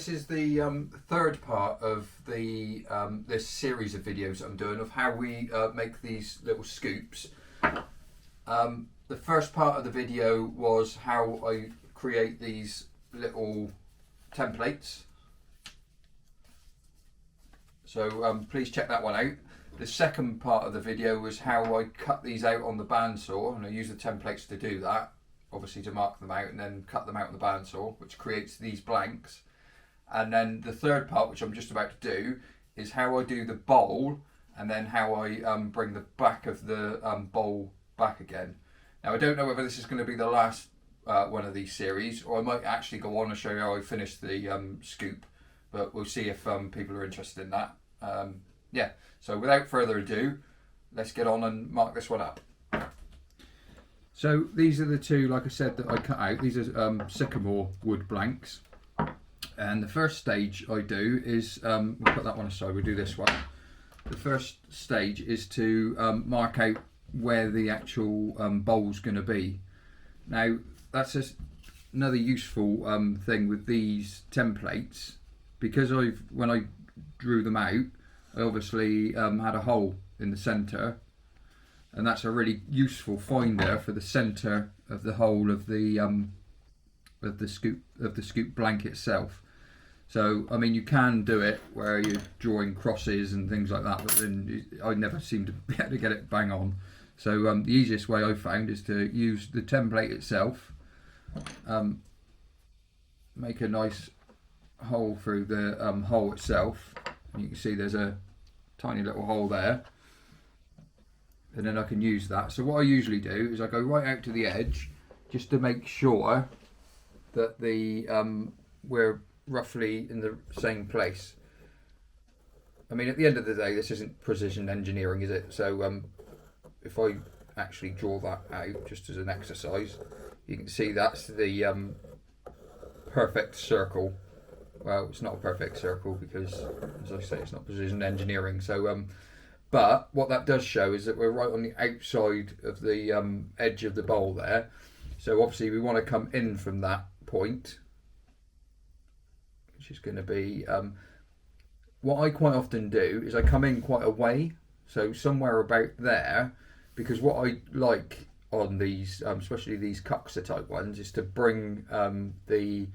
This is the third part of the this series of videos I'm doing of how we make these little scoops. The first part of the video was how I create these little templates. So please check that one out. The second part of the video was how I cut these out on the bandsaw, and I use the templates to do that, obviously to mark them out and then cut them out on the bandsaw, which creates these blanks. And then the third part, which I'm just about to do, is how I do the bowl and then how I bring the back of the bowl back again. Now I don't know whether this is going to be the last one of these series, or I might actually go on and show you how I finish the scoop, but we'll see if people are interested in that. Yeah, so without further ado, let's get on and mark this one up. So these are the two, like I said, that I cut out. These are sycamore wood blanks. And the first stage I do is, we'll put that one aside, we'll do this one. The first stage is to mark out where the actual bowl's going to be. Now, that's just another useful thing with these templates, because when I drew them out, I obviously had a hole in the centre, and that's a really useful finder for the centre of the hole of the scoop blank itself. So I mean, you can do it where you're drawing crosses and things like that, but then I never seem to be able to get it bang on. So the easiest way I've found is to use the template itself, make a nice hole through the hole itself, and you can see there's a tiny little hole there, and then I can use that. So what I usually do is I go right out to the edge just to make sure that we're roughly in the same place. I mean, at the end of the day, this isn't precision engineering, is it? So if I actually draw that out just as an exercise, you can see that's the perfect circle. Well, it's not a perfect circle because, as I say, it's not precision engineering. So but what that does show is that we're right on the outside of the edge of the bowl there. So obviously we want to come in from that point, which is going to be, what I quite often do is I come in quite a way, so somewhere about there, because what I like on these, especially these Cuxer type ones, is to bring the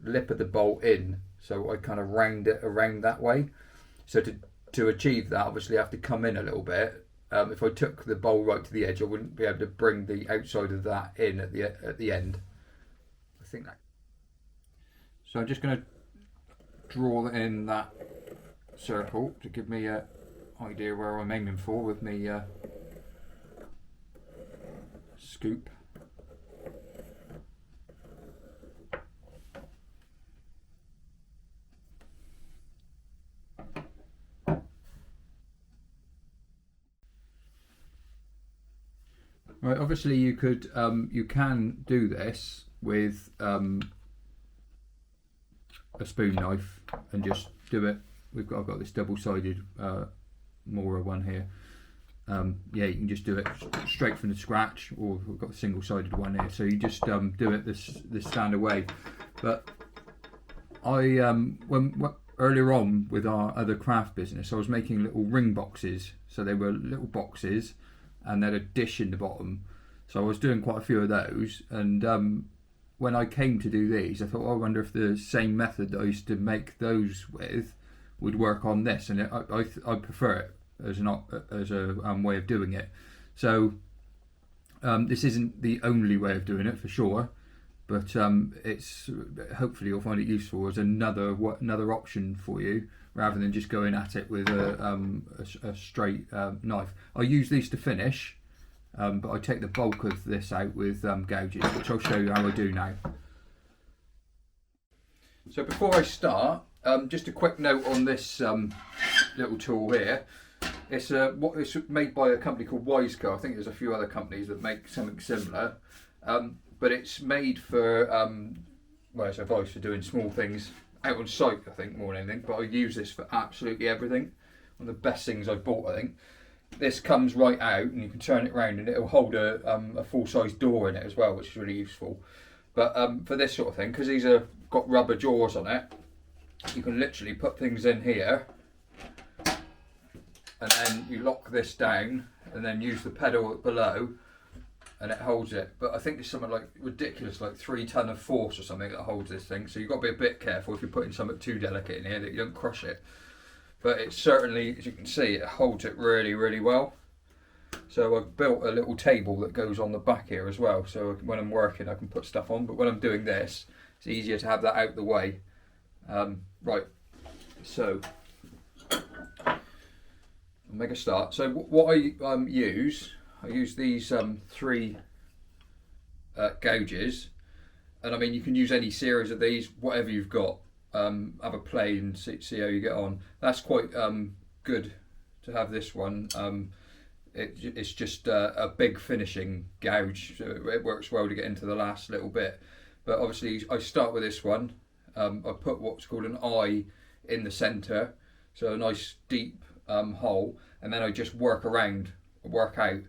lip of the bolt in, so I kind of round it around that way. So to achieve that, obviously I have to come in a little bit. If I took the bowl right to the edge, I wouldn't be able to bring the outside of that in at the end. I think that. So I'm just going to draw in that circle to give me an idea where I'm aiming for with me scoop. Right, obviously you can do this with a spoon knife and just do it. I've got this double-sided Mora one here. Yeah, you can just do it straight from the scratch, or we've got a single-sided one here. So you just do it this standard way. But I earlier on with our other craft business, I was making little ring boxes. So they were little boxes, and then a dish in the bottom. So I was doing quite a few of those, and when I came to do these, I thought, oh, I wonder if the same method that I used to make those with would work on this, and I prefer it as a way of doing it. So this isn't the only way of doing it for sure, but it's hopefully you'll find it useful as another option for you, rather than just going at it with a straight knife. I use these to finish, but I take the bulk of this out with gouges, which I'll show you how I do now. So before I start, just a quick note on this little tool here. It's made by a company called Woodcarver. I think there's a few other companies that make something similar, but it's made for well, it's advice for doing small things out on site, I think, more than anything. But I use this for absolutely everything. One of the best things I've bought, I think. This comes right out, and you can turn it around, and it'll hold a full-size door in it as well, which is really useful. But for this sort of thing, because these are got rubber jaws on it, you can literally put things in here, and then you lock this down, and then use the pedal below, and it holds it. But I think it's something like ridiculous, like 3 ton of force or something that holds this thing. So you've got to be a bit careful if you're putting something too delicate in here that you don't crush it. But it certainly, as you can see, it holds it really, really well. So I've built a little table that goes on the back here as well. So when I'm working, I can put stuff on. But when I'm doing this, it's easier to have that out the way. Right, so I'll make a start. So what I use these 3 gouges, and I mean you can use any series of these, whatever you've got. Have a play and see how you get on. That's quite good to have this one. It's just a big finishing gouge, so it works well to get into the last little bit. But obviously I start with this one. I put what's called an eye in the centre, so a nice deep hole, and then I just work out.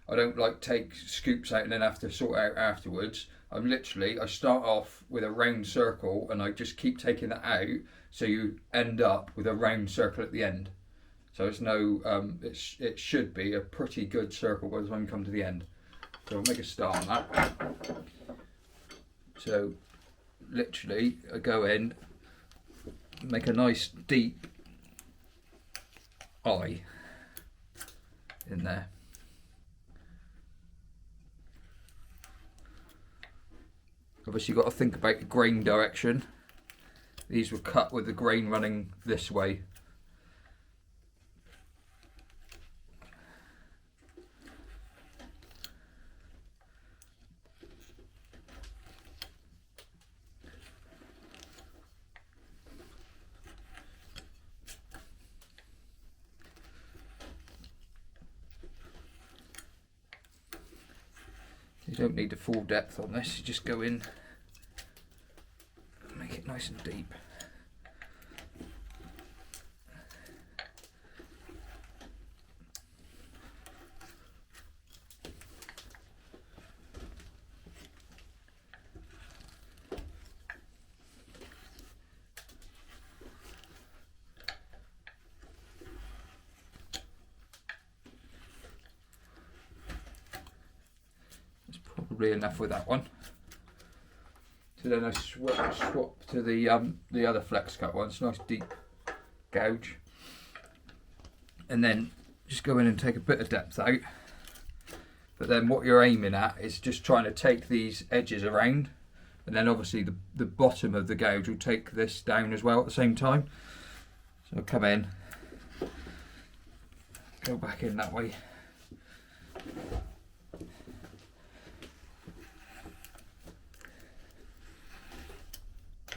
I don't like take scoops out and then have to sort out afterwards. I start off with a round circle and I just keep taking that out, so you end up with a round circle at the end. So it's it should be a pretty good circle by the time you come to the end. So I'll make a start on that. So literally I go in, make a nice deep eye in there. Obviously you've got to think about the grain direction. These were cut with the grain running this way. You don't need the full depth on this, you just go in and make it nice and deep. Probably enough with that one. So then I swap to the other flex cut one. It's a nice deep gouge, and then just go in and take a bit of depth out. But then what you're aiming at is just trying to take these edges around, and then obviously the bottom of the gouge will take this down as well at the same time. So I'll come in, go back in that way.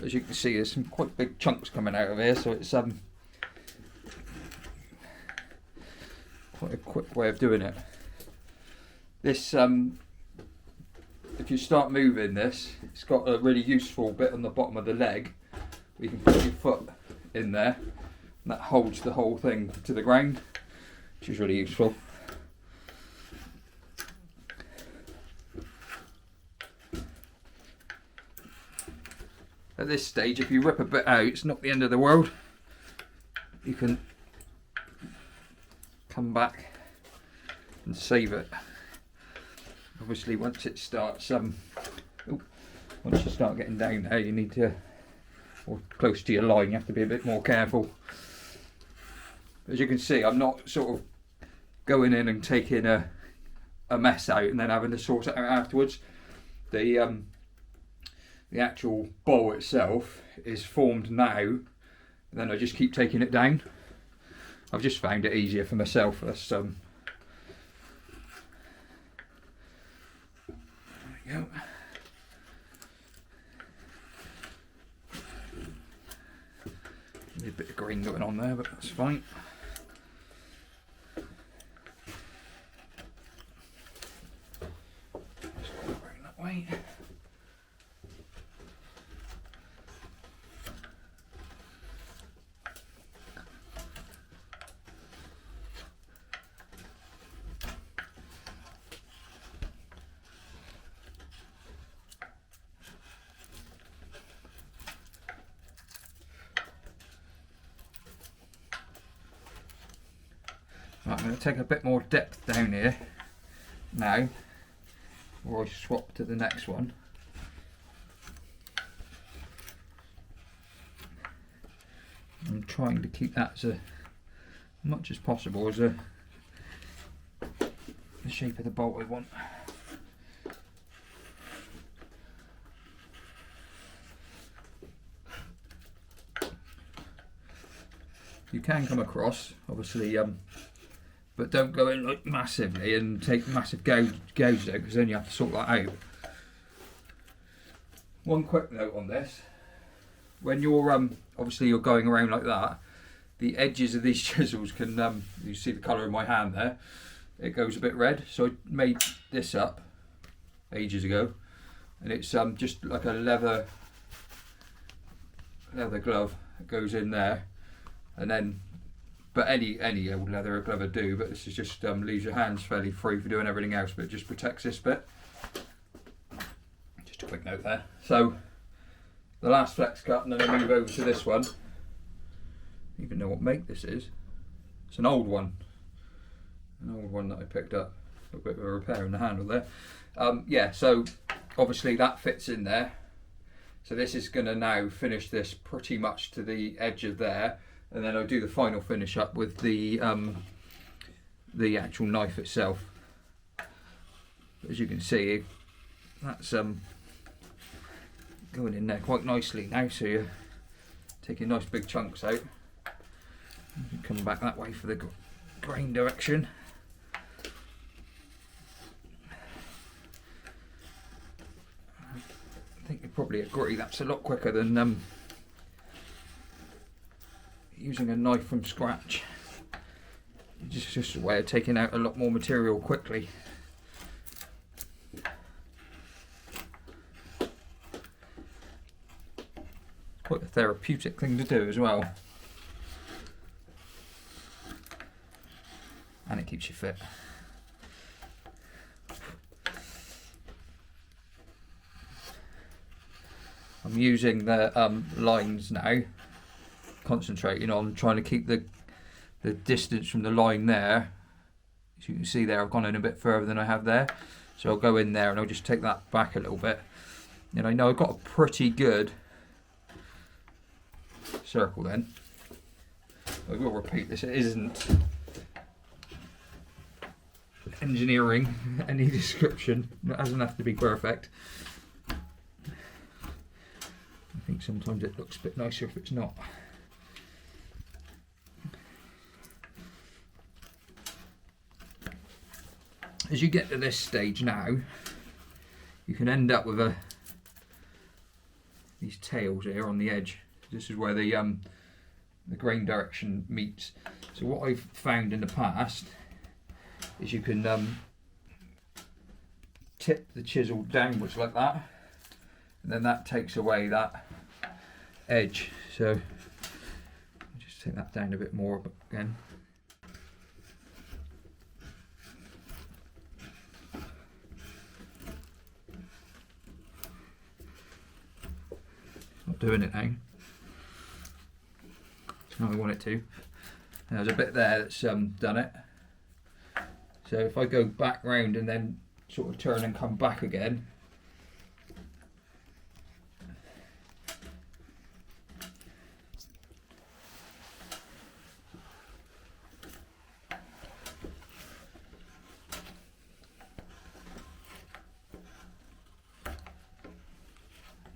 As you can see, there's some quite big chunks coming out of here, so it's quite a quick way of doing it. This, if you start moving this, it's got a really useful bit on the bottom of the leg. You can put your foot in there, and that holds the whole thing to the ground, which is really useful. At this stage, if you rip a bit out, it's not the end of the world. You can come back and save it. Obviously, once it starts, once you start getting down there, you need to, or close to your line, you have to be a bit more careful. As you can see, I'm not sort of going in and taking a mess out and then having to sort it out afterwards. The actual bowl itself is formed now, and then I just keep taking it down. I've just found it easier for myself. That's, there we go. Need a bit of green going on there, but that's fine. Just go around that way. going to take a bit more depth down here now, before I swap to the next one. I'm trying to keep that as much as possible as the shape of the bolt I want. You can come across, obviously, but don't go in like massively and take massive gouges out, because then you have to sort that out. One quick note on this: when you're obviously you're going around like that, the edges of these chisels can you see the colour of my hand there, it goes a bit red. So I made this up ages ago, and it's just like a leather glove that goes in there. And then, but any old leather glove would do, but this is just leaves your hands fairly free for doing everything else, but it just protects this bit. Just a quick note there. So the last flex cut, and then I move over to this one. I don't even know what make this is. It's an old one that I picked up. A bit of a repair in the handle there. Yeah, so obviously that fits in there. So this is going to now finish this pretty much to the edge of there. And then I'll do the final finish up with the actual knife itself. As you can see, that's going in there quite nicely now. So you're taking nice big chunks out. Come back that way for the grain direction. I think you probably agree that's a lot quicker than using a knife from scratch. Just a way of taking out a lot more material quickly. Quite a therapeutic thing to do as well. And it keeps you fit. I'm using the lines now, concentrating on trying to keep the distance from the line there. As you can see there, I've gone in a bit further than I have there. So I'll go in there and I'll just take that back a little bit. And I know I've got a pretty good circle then. I will repeat this, it isn't engineering any description. It doesn't have to be perfect. I think sometimes it looks a bit nicer if it's not. As you get to this stage now, you can end up with these tails here on the edge. This is where the grain direction meets. So what I've found in the past is you can tip the chisel downwards like that, and then that takes away that edge. So I'll just take that down a bit more again. Not doing it now. It's how I want it to. There's a bit there that's done it. So if I go back round and then sort of turn and come back again,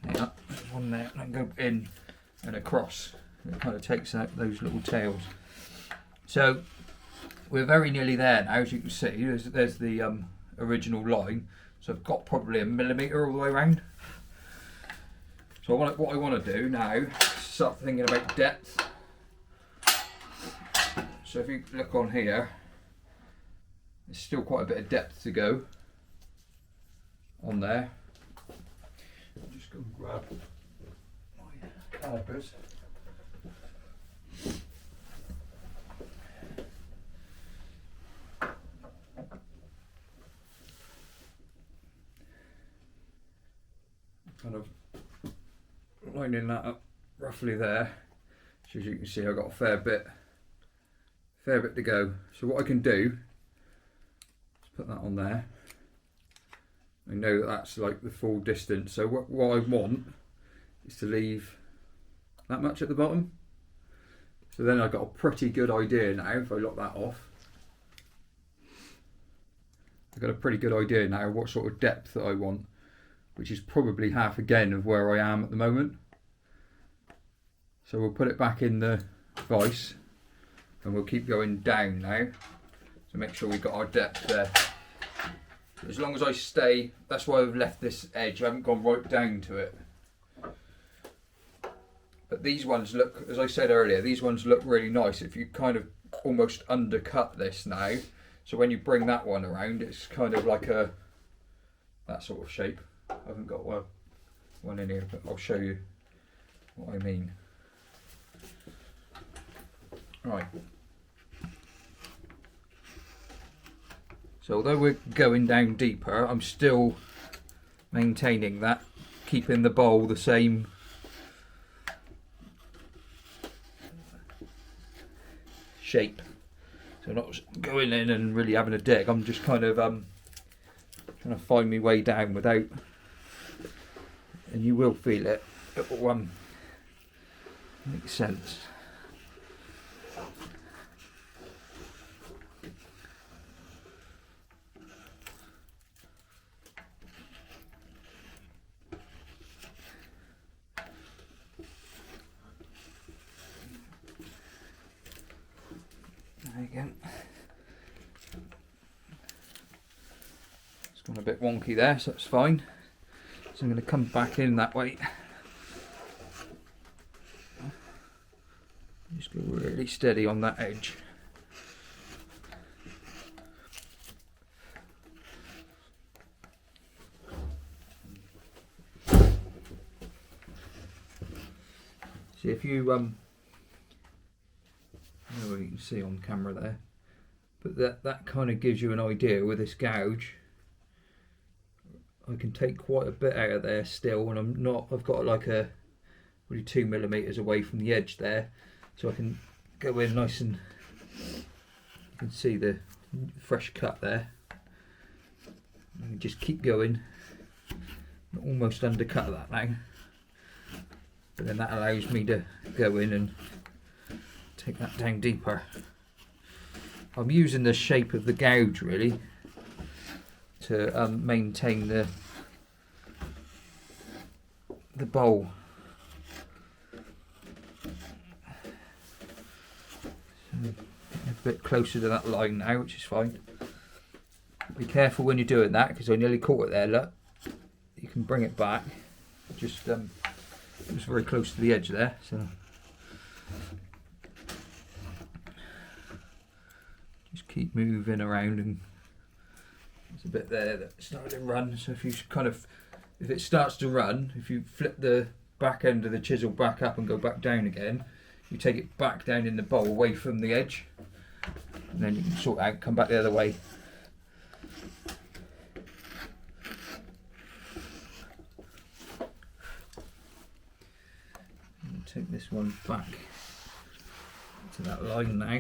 yeah, there's one there, and I go in and across. It kind of takes out those little tails. So we're very nearly there now, as you can see. There's the original line. So I've got probably 1 millimetre all the way around. So what I want to do now is start thinking about depth. So if you look on here, there's still quite a bit of depth to go on there. I'll just go and grab my calipers. Kind of lining that up roughly there. So as you can see, I've got a fair bit fair bit to go. So what I can do is put that on there. I know that that's like the full distance. So what I want is to leave that much at the bottom. So then I've got a pretty good idea now, if I lock that off. I've got a pretty good idea now what sort of depth that I want, which is probably half again of where I am at the moment. So we'll put it back in the vise and we'll keep going down now to make sure we've got our depth there. As long as I stay, that's why I've left this edge, I haven't gone right down to it. But these ones look, as I said earlier, these ones look really nice if you kind of almost undercut this now. So when you bring that one around, it's kind of like a, that sort of shape. I haven't got one in here, but I'll show you what I mean. Right. So although we're going down deeper, I'm still maintaining that, keeping the bowl the same shape. So not going in and really having a dig, I'm just kind of trying to find my way down without, and you will feel it, it will make sense. Again, it's gone a bit wonky there, so that's fine. So I'm going to come back in that way. Just go really steady on that edge. See if you I don't know what you can see on camera there, but that kind of gives you an idea with this gouge. I can take quite a bit out of there still, and I've got like a really 2 millimeters away from the edge there, so I can go in nice, and you can see the fresh cut there. And just keep going, almost undercut that now, but then that allows me to go in and take that down deeper. I'm using the shape of the gouge really to maintain the bowl. So a bit closer to that line now, which is fine. Be careful when you're doing that, because I nearly caught it there. Look, you can bring it back. Just very close to the edge there. So. Just keep moving around, and there's a bit there that started to run. So if you if it starts to run, if you flip the back end of the chisel back up and go back down again, you take it back down in the bowl away from the edge, and then you can sort out, come back the other way. And take this one back to that line now.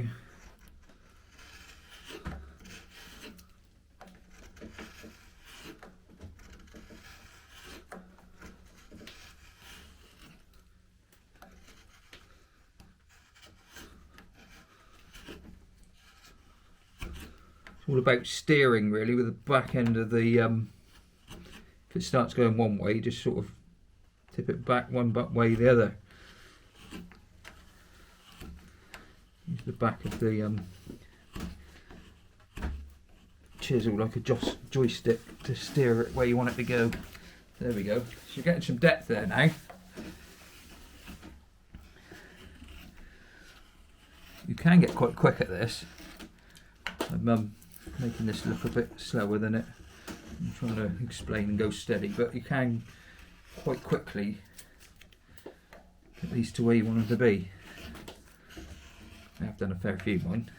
All about steering really with the back end of the if it starts going one way, just sort of tip it back one way the other. Use the back of the chisel like a joystick to steer it where you want it to go. There we go. So you're getting some depth there now. You can get quite quick at this. I'm making this look a bit slower than it. I'm trying to explain and go steady, but you can quite quickly get these to where you want them to be. I've done a fair few mine.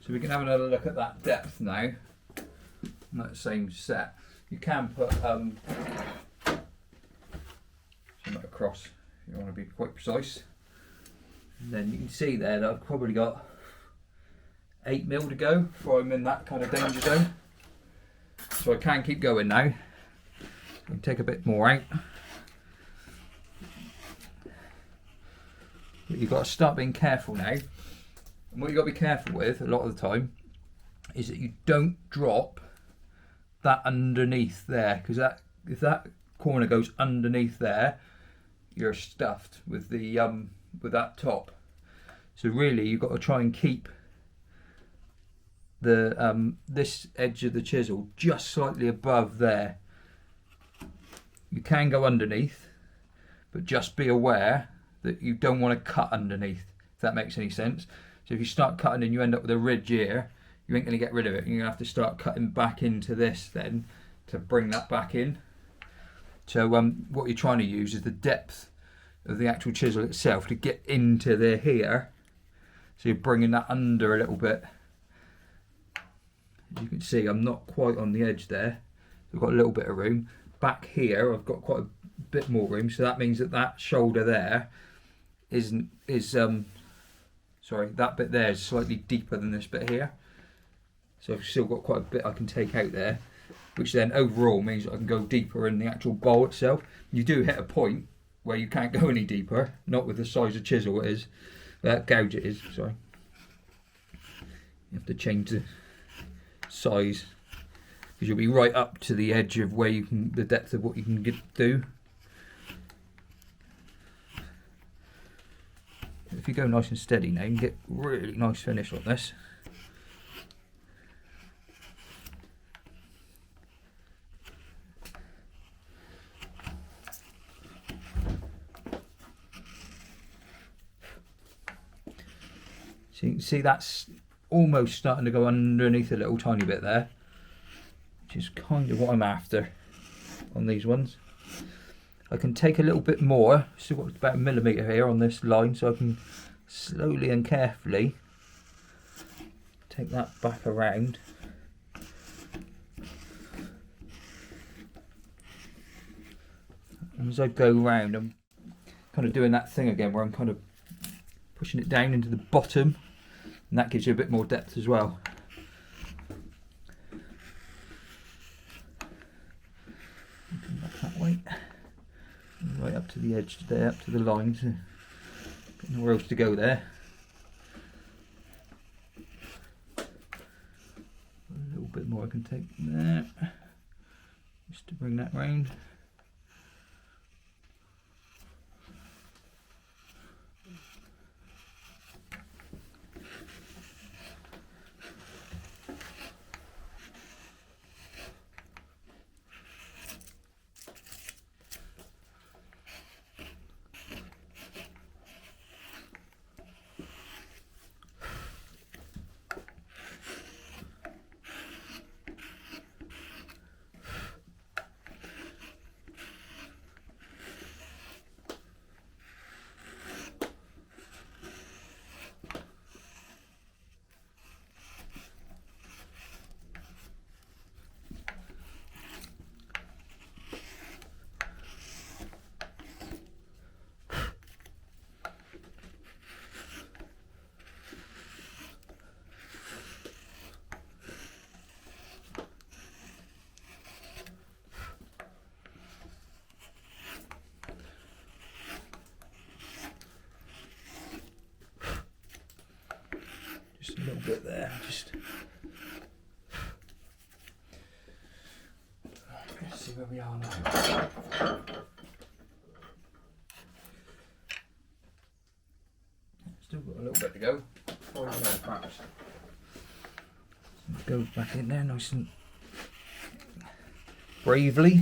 So So we can have another look at that depth now. That same set. You can put something across if you want to be quite precise. And then you can see there that I've probably got 8mm to go before I'm in that kind of danger zone. So I can keep going now. I can take a bit more out. But you've got to start being careful now. And what you've got to be careful with a lot of the time is that you don't drop that underneath there, because if that corner goes underneath there, you're stuffed with the with that top. So really you've got to try and keep the this edge of the chisel just slightly above there. You can go underneath, but just be aware that you don't want to cut underneath, if that makes any sense. So if you start cutting and you end up with a ridge here, you ain't going to get rid of it. You're going to have to start cutting back into this then to bring that back in. So what you're trying to use is the depth of the actual chisel itself to get into there here. So you're bringing that under a little bit. As you can see, I'm not quite on the edge there. I've got a little bit of room. Back here, I've got quite a bit more room. So that means that that shoulder there sorry, that bit there is slightly deeper than this bit here. So I've still got quite a bit I can take out there, which then overall means I can go deeper in the actual bowl itself. You do hit a point where you can't go any deeper, not with the size of chisel it is, gouge it is, sorry. You have to change the size, because you'll be right up to the edge of where you can, the depth of what you can do. If you go nice and steady now, you can get really nice finish on this. So you can see that's almost starting to go underneath a little tiny bit there, which is kind of what I'm after on these ones. I can take a little bit more, still got about 1mm here on this line, so I can slowly and carefully take that back around. And as I go round, I'm kind of doing that thing again where I'm kind of pushing it down into the bottom, and that gives you a bit more depth as well. Come back that way. Right up to the edge there, up to the line, so got nowhere else to go there. A little bit more I can take there, just to bring that round. Just a little bit there, just let's see where we are now. Still got a little bit to go. 5 more perhaps. Go back in there nice and bravely.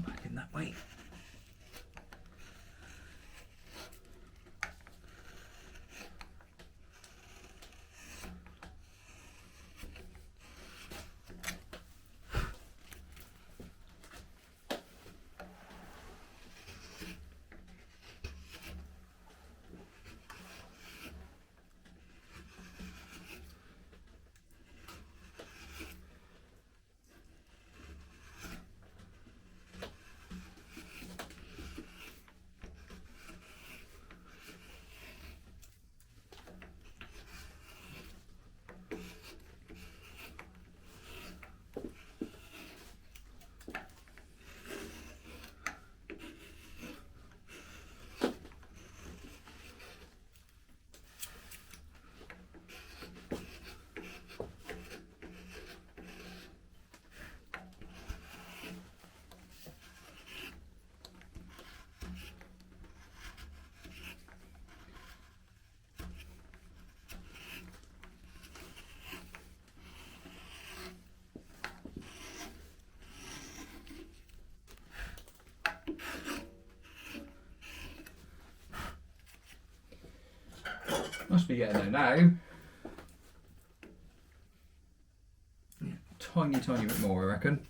Back in that way. Must be getting there now. Tiny bit more, I reckon.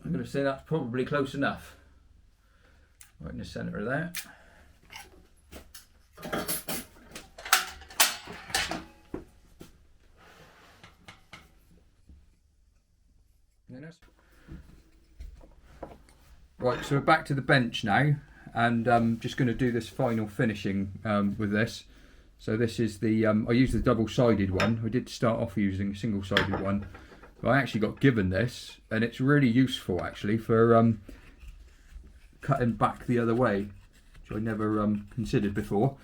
I'm going to say that's probably close enough. Right in the centre of that. Right, so we're back to the bench now, and I'm just going to do this final finishing with this. So this is the, I used the double-sided one. I did start off using a single-sided one. I actually got given this, and it's really useful actually for cutting back the other way, which I never considered before.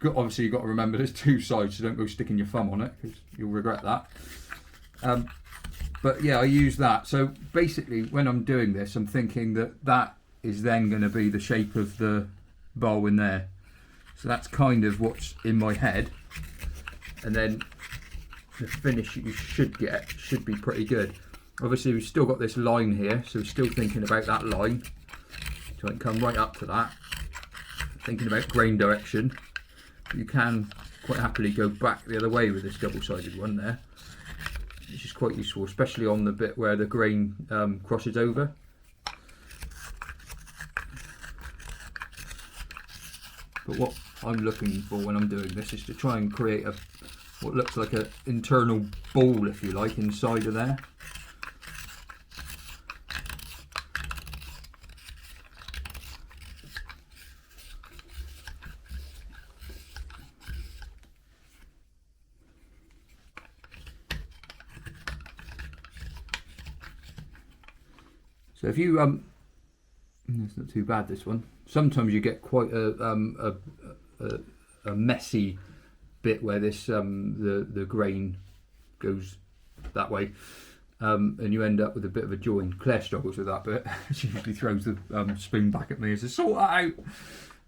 Obviously you've got to remember there's two sides, so don't go sticking your thumb on it because you'll regret that. But yeah, I use that. So basically when I'm doing this, I'm thinking that that is then going to be the shape of the bowl in there. So that's kind of what's in my head, and then the finish you should get should be pretty good. Obviously we've still got this line here, so we're still thinking about that line, so I can come right up to that, thinking about grain direction. You can quite happily go back the other way with this double-sided one there, which is quite useful, especially on the bit where the grain crosses over. But what I'm looking for when I'm doing this is to try and create what looks like an internal ball, if you like, inside of there. So if you it's not too bad, this one. Sometimes you get quite a messy bit where this the grain goes that way, and you end up with a bit of a join. Claire struggles with that bit. She usually throws the spoon back at me and says, "Sort that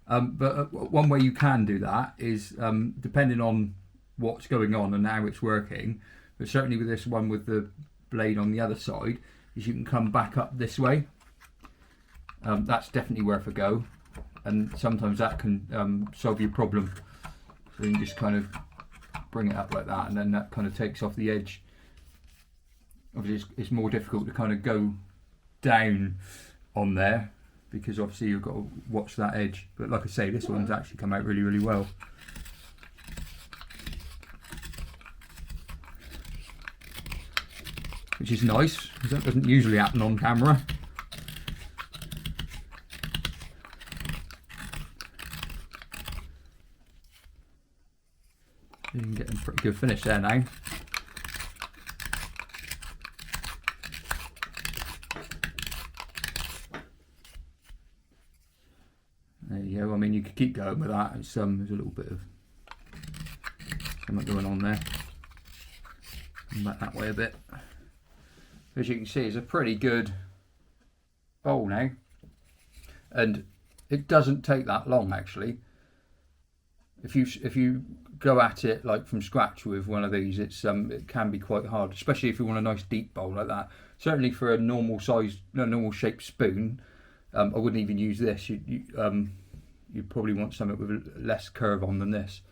out." But one way you can do that is depending on what's going on and how it's working. But certainly with this one with the blade on the other side, is you can come back up this way. That's definitely worth a go, and sometimes that can solve your problem. So you can just kind of bring it up like that, and then that kind of takes off the edge. Obviously it's more difficult to kind of go down on there, because obviously you've got to watch that edge. But like I say, this one's actually come out really, really well. Which is nice, because that doesn't usually happen on camera. You can get a pretty good finish there now. There you go. I mean, you could keep going with that. It's, there's a little bit of something going on there. Come back that way a bit. As you can see, it's a pretty good bowl now, and it doesn't take that long actually. If you go at it like from scratch with one of these, it can be quite hard, especially if you want a nice deep bowl like that. Certainly for a normal size, normal shaped spoon, I wouldn't even use this. You'd probably want something with less curve on than this.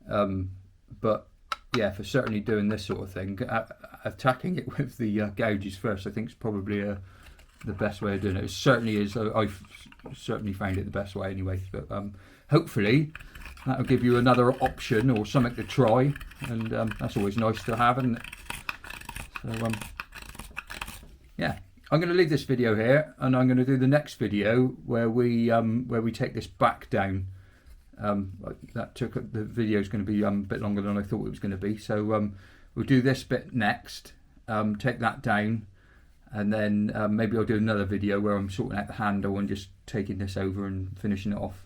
But yeah, for certainly doing this sort of thing, attacking it with the gouges first, I think is probably a the best way of doing it. It certainly is. I've certainly found it the best way anyway. But hopefully that'll give you another option or something to try, and that's always nice to have, isn't it? So yeah, I'm going to leave this video here, and I'm going to do the next video where we take this back down. The video is going to be a bit longer than I thought it was going to be, so we'll do this bit next, take that down, and then maybe I'll do another video where I'm sorting out the handle and just taking this over and finishing it off.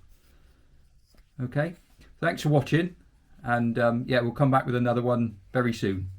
Okay, thanks for watching, and yeah, we'll come back with another one very soon.